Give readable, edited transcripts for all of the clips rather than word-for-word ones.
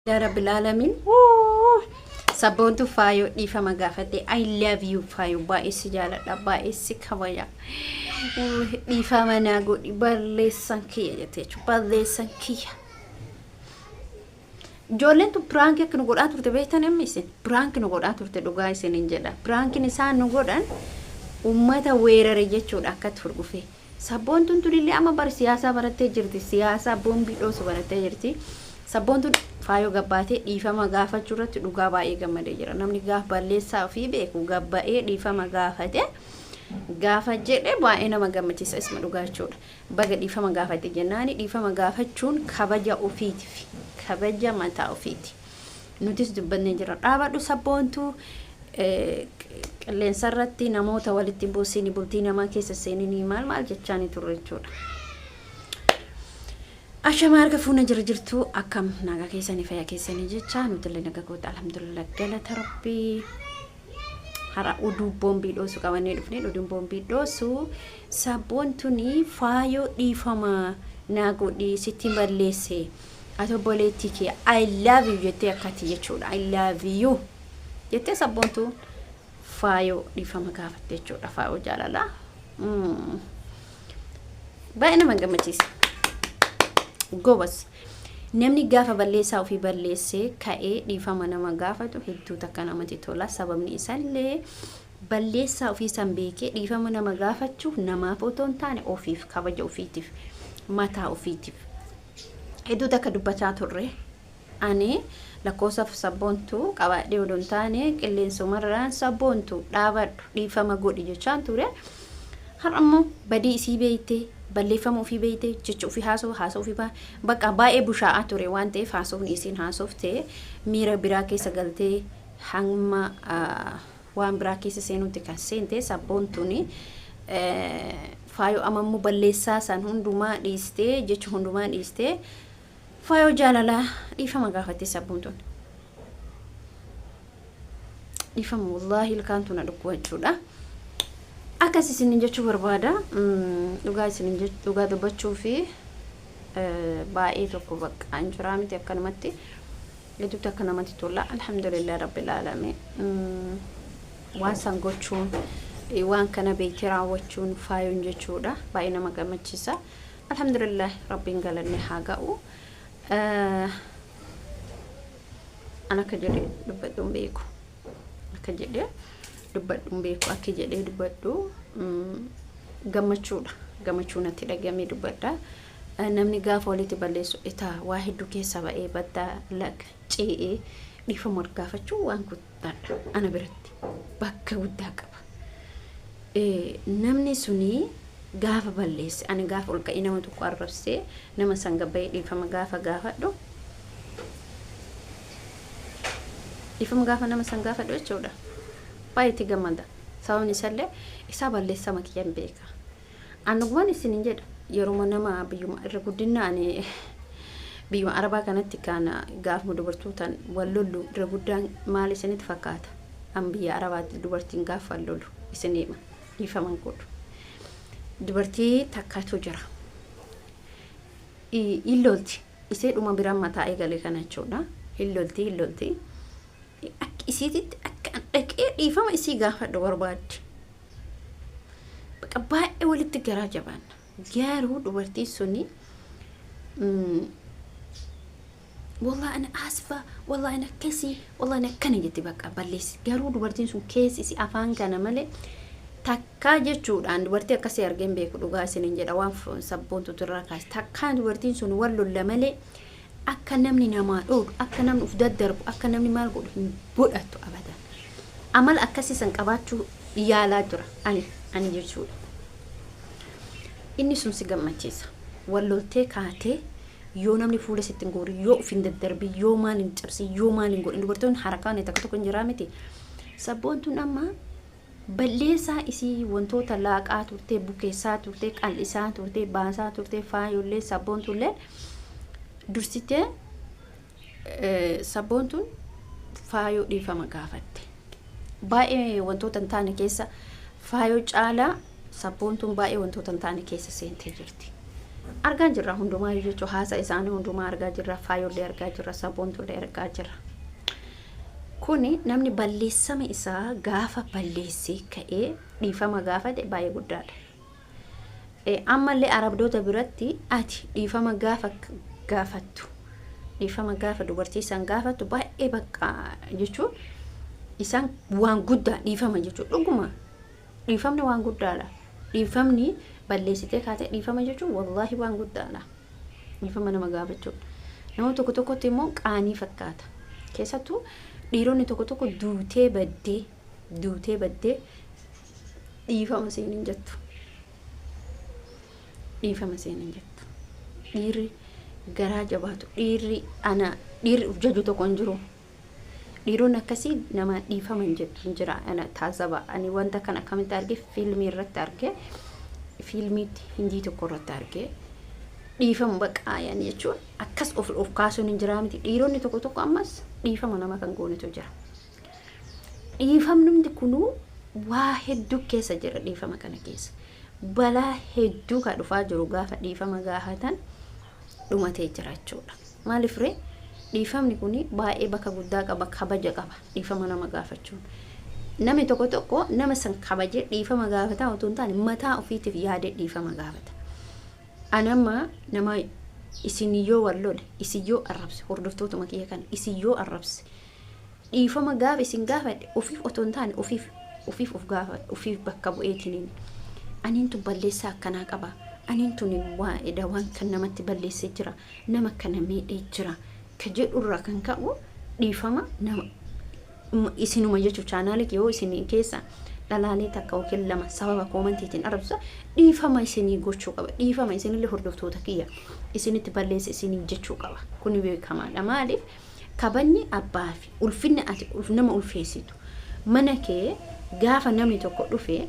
يا رب العالمين sabontuu fayyoo dhiifama gaafate I love you fayyoo baay'ee jaaladha baay'ee kabaya dhiifama naa godhi balleessan kiyya jechuudha balleessan kiyya ijoolleen tu prank akka nu godhaa turte beektan isin prank nu godhaa turte dhugaa isiniin jedha prankin isaan nu godhan ummata weerare jechuudha akka turgufe sabontuun tulillee amma bar siyaasa barattee jirti siyaasa boombii dhoosu barattee jirti sabontuun fayyoo gabbaatee dhiifama gaafachuu irratti dhugaa baay'ee gammadee jira namni gaaf balleessaa ofii beeku gabbaa'ee dhiifama gaafate gaafa jedhe baay'ee nama gammachiisa isma dhugaa jechuudha baga dhiifama gaafate jennaani dhiifama gaafachuun kabaja ofiitiif kabaja mataa ofiiti nutis dubbannee jira dhaabadhu sabontuu qilleensa irratti namoota walitti buusanii bultii namaa keessa seenanii maal jechaanii turre jechuudha ashama arga fuuna jirtu akkam naga keessanii fayyaa keessanii jecha nutillee naga goota alhamdulillah galata rabbii hara uduu boombii dhoosu qabannee dhufnee uduu boombii dhoosu sabontuuni fayyoo dhiifama naa godhi sitti balleesse ato boleetti kee I love you jettee akkati jechuudha I love you jettee sabontuu fayyoo dhiifama gaafatte jechuudha fayyoo jaalala baay'ee nama gammachiisa gobas namni gaafa balleessaa ofii balleessee ka'ee dhiifama nama gaafatu hedduu takka namatti tola sababni isaallee balleessaa ofii san beekee dhiifama nama gaafachuuf namaaf otoo hin taane ofiif kabaja ofiitiif mataa ofiitiif hedduu takka dubbachaa turre ani lakkoofsa sabontuu qabaadhee odoo hin taane qilleensumarraan sabontuu dhaabadhu dhiifama godhi jechaan ture har'ammoo badii isii beeytee balleeffama ofii beeyte jecha ofii haasoo ofii bakka baay'ee bushaa'aa ture waan ta'eef haasofni isiin haasoftee miira biraa keessa galtee hamma waan biraa keessa seenutti kan seente sabontuuni fayyoo amammoo balleessaa san hundumaa dhiistee jecha hundumaa dhiistee fayyoo jaalalaa dhiifama gaafatte sabontuun dhiifama wallaahi ilkaantu na dhukku jechuudha akkas isinin jechuu barbaada dhugaa isinin dhugaa dubbachuu fi baay'ee tokko bakka anjuraa miti akkanumatti hedduu akka namatti tola alhamdulillah rabbil alamin waan san gochuun waan kana beekee raawwachuun fayyoon jechuudha baay'ee nama gammachiisa alhamdulillah rabbiin galanne haa ga'u ana ka jedhee dubbadhuun beeku akka jedhee dubbadhuun beeku akka jedhee dubbadhu gammachuun atti dhagamee dubbadha namni gaafa walitti balleessu itaa waa hedduu keessa ba'ee baddaa laga ce'ee dhiifama gaafachuu waan guddaadha ana biratti bakka guddaa qaba namni suni gaafa balleesse ani gaafa ol ka'ee nama tokko arrabsee nama san gabbayee dhiifama gaafa gaafadhu dhiifama gaafa nama san gaafadhu jechuudha baay'ee gammada sababni isaallee isaa balleessaa makiyyaan beeka annugman isinin jedha yeroo nama biyyuma irra guddinaan biyyuma arabaa kanatti kana gaafuma dubartootaan wallollu irra guddaan maal isinitti fakkaata an biyya arabaatti dubartiin gaafa wallollu isinima dhiifaman godhu dubartii takkaatu jira illolti isee dhuma biraan mataa eegale kana jechuudha illolti isiititti akka dhaqee dhiifama isii gaafadhu barbaaddi bakka baay'ee walitti garaa jabaan garuu dubartii suni والله أنا آسفة والله أنا كسي والله أنا كني جتي بقى بليس قالوا دبرتين سون كيس إسي أفان كان ملء تكاجة شود عند دبرتي كسي أرجم بيك لقاس نيجي روان سبونتو تراكاس تكان دبرتين سون ولو لملء أكنمني نما أود أكنمني أفدد درب أكنمني مال قول بودتو أبدا عمل أكسي سنكباتو يالا ترى أنا جرشود إني سون سجمتيسا ولو تكاتي yoo namni fuula sittin goori yoo ufin daddarbi yoo maalin cabsi yoo maalin godhin dubartoon harakaan takka tokko jiraa miti sabboontuun amma balleessaa isii wantoota laaqaa turtee bukeessaa turtee qal'isaa turtee baasaa turtee faayollee sabboontuullee dursitee sabboontuun faayoo dhiifama gaafatte baay'ee wantoota hin taane keessa faayoo caalaa sabboontuun baay'ee wantoota hin taane keessa seentee jirti argaa jirra hundumaa jechuun haasa isaanii hundumaa argaa jirra faayollee argaa jirra sabontullee argaa jirra. Kuni namni balleessama isaa gaafa balleessee ka'ee dhiifama gaafate baay'ee guddaadha. Ammallee arabdoota biratti ati dhiifama gaafa gaafattu dhiifama gaafa dubartii isaan gaafattu baay'ee bakka jechuun isaan waan guddaa dhiifama jechuun dhuguma dhiifamni waan guddaadha. Dhiifamni balleessitee kaatee dhiifama jechuun wallaahi waan guddaadha. Dhiifama nama gaafachuudha. Nama tokko tokkotti immoo qaanii fakkaata. Keessattuu dhiironni tokko tokko duutee baddee dhiifama seenin jettu. Dhiifama seenin jettu. Dhiirri garaa jabaatu dhiirri ujjaju tokko hin jiru. Dhiironni akkasii nama dhiifama hin jettu jira. Ana taasaba ani wanta kana akkamitti arge fiilmii irratti arge fiilmii hindii tokko irratti arge dhiifama baqaayan jechuun akkas of kaasuun hin jira miti. Dhiironni tokko tokko ammas dhiifama nama kan goonetu jira. Dhiifamni kunuu waa hedduu keessa jira dhiifama kana keessa. Balaa hedduu ka dhufaa jiru gaafa dhiifama gaafatan dhumatee jira jechuudha. Maaliif ree dhiifamni kuni baay'ee bakka guddaa qaba, kabaja qaba dhiifama nama gaafachuun. Namni tokko tokko nama san kabaje dhiifama gaafata otoo hin taane mataa ofiitiif yaadee dhiifama gaafata. Anamma nama isiniyyoo wallole isiyyoo arrabse hordoftoota makiyya kana isiyyoo arrabse dhiifama gaafa isin gaafadhe ofiif otoo hin taane ofiif of gaafadhe ofiif bakka bu'eetiin aniin tun balleessaa akkanaa qaba aniin tun waa'eedha waan kan namatti balleessee jira nama kana miidhee jira ka jedhurraa kan ka'u dhiifama nama isinuma jechuun chaanaalii yoo isin keessa dhalaalee takka yookiin lama sababa koomantiitiin arabsa dhiifama isinii gochuu qaba. Dhiifama isinillee hordoftoota kiyya isinitti balleesse isinii jechuu qaba. Kuni beekamaadha. Maaliif kabajni abbaa fi ulfinni ati nama ulfeessitu mana kee gaafa namni tokko dhufe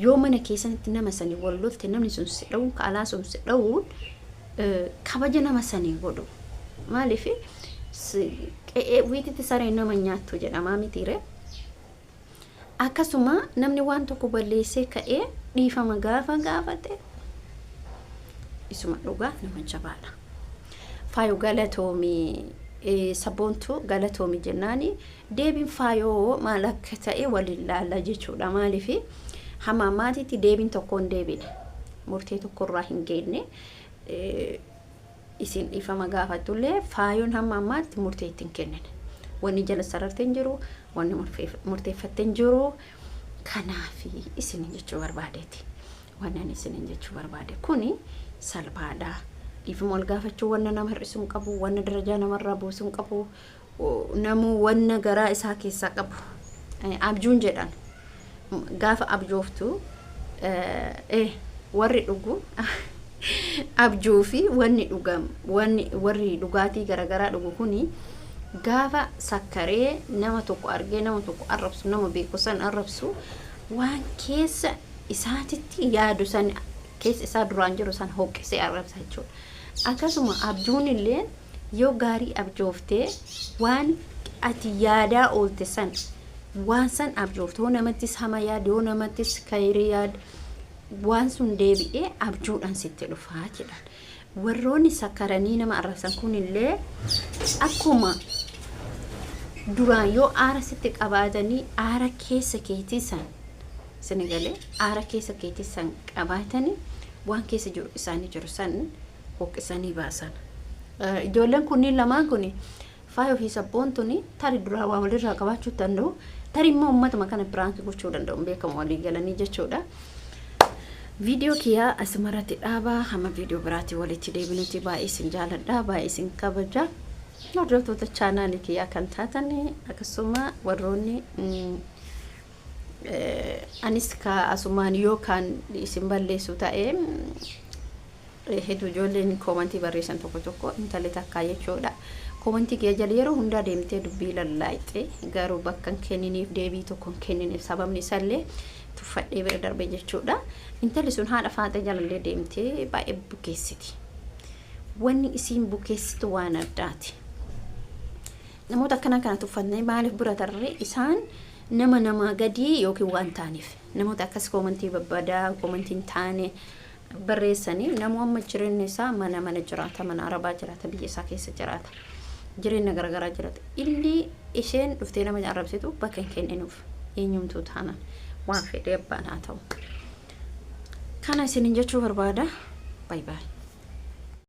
yoo mana keessanitti nama sanii wal lolte namni sun si dha'u kaalaa sun si dha'u kabaja nama sanii godhu. Maaliif wiititti saree nama nyaattu jedhama mitiire. Akkasuma namni waan tokko balleessee ka'ee dhiifama gaafa gaafate isuma dhugaa nama jabaadha. Faayoo galltomi sabontuu galltomi jennaani deebiin faayoo maal akka ta'e waliin laalla jechuudha. Maaliif hamma ammaatitti deebiin tokkoon deebine murtee tokkorraa hin geenne isin dhiifama gaafatullee faayoon hamma ammaatti murtee ittiin kennine. Wani jala sarartee hin jiru, wani murteeffattee hin jiru. Kanaaf isin jechuu barbaadeeti. Wannan isin jechuu barbaade kuni salphaadha. Dhiifama wal gaafachuu wanna nama hir'isuu hin qabu, wanna darajaa namarraa buusuu hin qabu, namu wanna garaa isaa keessaa qabu. Abjuun jedhan gaafa abjooftu warri dhugu abjuu fi wanni dhugam warri dhugaatii garagaraa dhugu kuni gaafa sakkaree nama tokko argee nama tokko arrabsu nama beeku san arrabsu waan keessa isaatitti yaadu san keessa isaa duraan jiru san hoqqisee arrabsa jechuudha. Akkasuma abjuun illee yoo gaarii abjooftee waan ati yaadaa oolte san waan san abjoofte namattis hama yaad yoo namattis khayrii yaad waan sun deebi'ee abjuudhaan sitti dhufaa jedhan. Warroonni sakkaranii nama arrabsan kun illee akkuma duraan yoo aara sitti qabaatanii aara keessa keetisan Senegalee aara keessa keetisan qabaatanii waan keessa jiru isaanii jiru san hoqqisanii baasan. Ijoolleen kunniin lamaan kuni faayoo fi sabboontuuni tarii duraa waa walirraa qabaachuu danda'u. Tarii immoo uummatuma kana piraanki gochuu danda'u beekamu walii galanii jechuudha. Video kiyaa asumarratti dhaabaa hamma video biraatti walitti deebinuti baay'ee isin jaaladha baay'ee isin kabaja. Hordoftoota chaanaalii kiyaa kan taatan akkasuma warroonni anis ka asumaan yookaan isin balleessu ta'ee hedduu ijoolleen koomantii barreessan tokko tokko intalli takkaa jechuudha. Koomantii kee jala yeroo hundaa deemtee dubbii lallaayite garuu bakka hin kenniniif deebii tokko hin kenniniif sababni isaallee tuffadhee bira darbee jechuudha. Intalli sun haadha faata jalallee deemtee baay'ee bukeessiti. Wanni isiin bukeessitu waan addaati. Namoota akkana kana tuffannee maaliif bira tarree isaan nama gadi yookiin waan taaniif namoota akkas koomantii babbadaa koomantiin taane barreessanii namoo amma jireenya isaa mana jiraata mana arabaa jiraata biyya isaa keessa jiraata jireenya garagaraa jiraata illi isheen dhuftee nama arabsitu bakka hin kenninuuf eenyumtuu taana waan fedhe abbaan haa ta'u kana isin jechuu barbaada bye bye